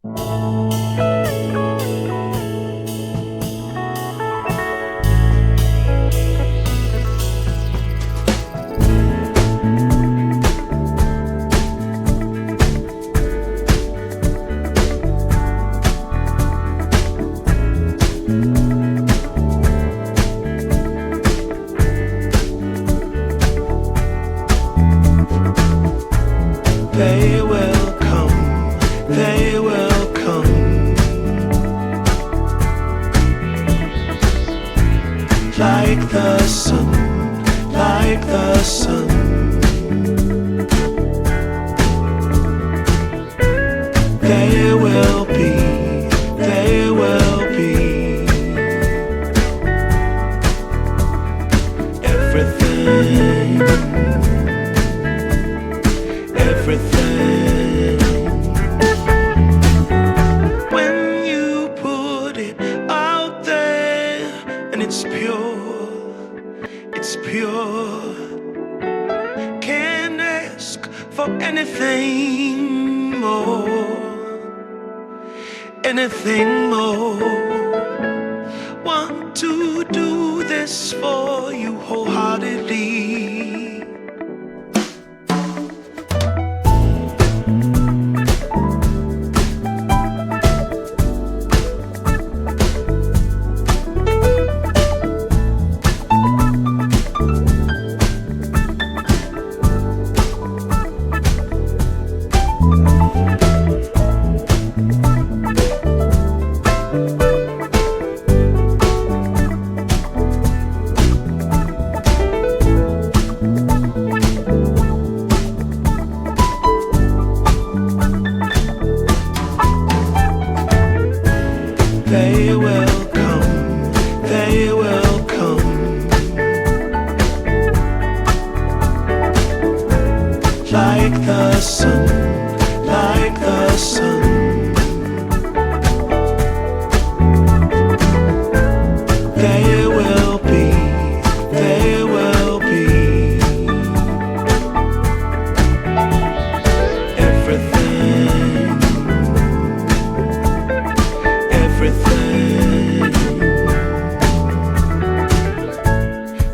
They will come, they will come, like the sun, like the sun. They will be, they will be everything, everything. When you put it out there and it's pure, can't ask for anything more, anything more. Want to do this for you wholeheartedly. They will come, they will come, like the sun, like the sun. They will be, they will be everything, everything.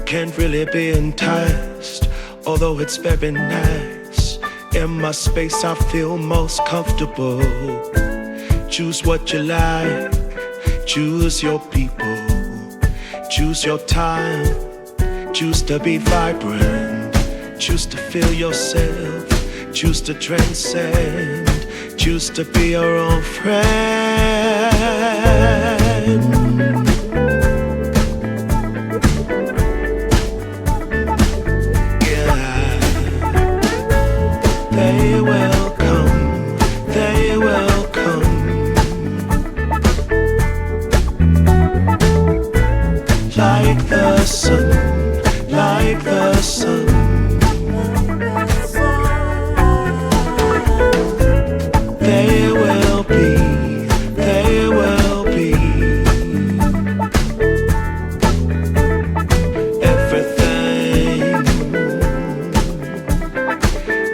Can't really be enticed, although it's very nice. In my space I feel most comfortable. Choose what you like, choose your people, choose your time, choose to be vibrant, choose to feel yourself, choose to transcend, choose to be your own friend. Yeah, they will come, they will come, like the sun, like the sun. They will be, they will be everything,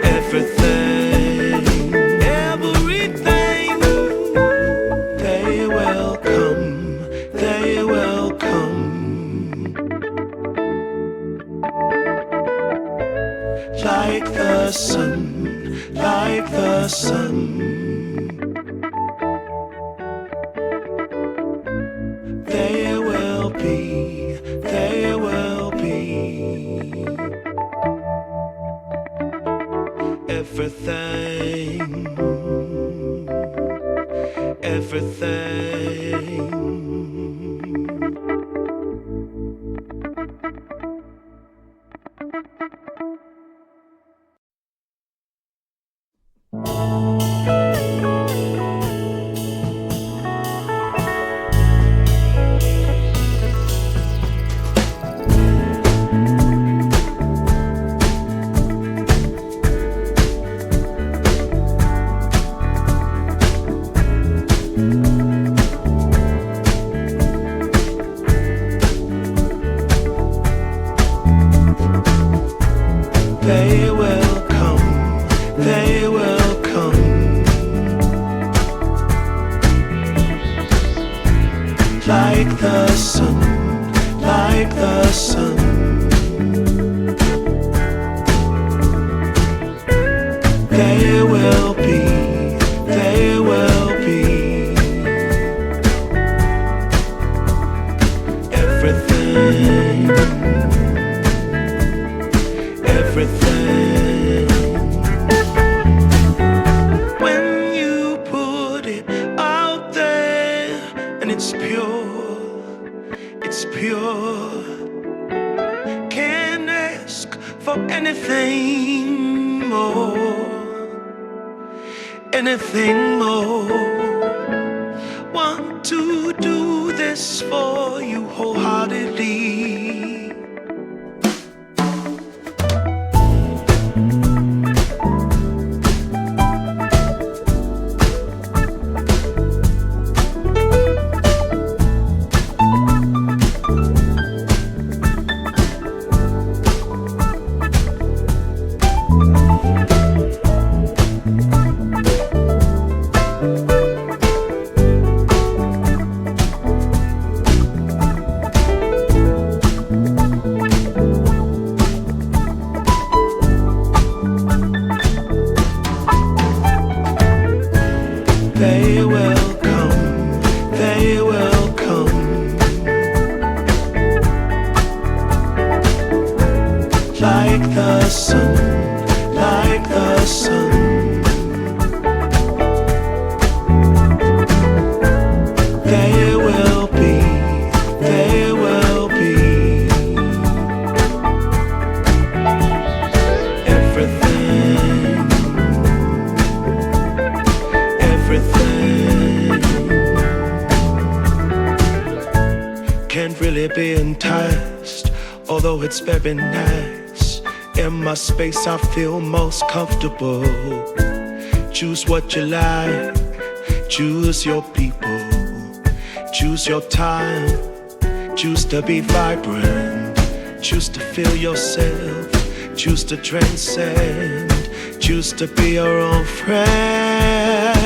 everything, everything. They will come, they will come, like the sun, like the sun. They will be, they will be everything, everything. They will come, they will come, the sun, like the sun. There will be everything, everything. When you put it out there and it's pure, can't ask for anything more, anything more. Want to do this for you wholeheartedly. They will come, they will come, like the sun, like the sun. There will be everything, everything. Can't really be enticed, although it's very nice. In my space I feel most comfortable. Choose what you like, choose your people, choose your time, choose to be vibrant, choose to feel yourself, choose to transcend, choose to be your own friend.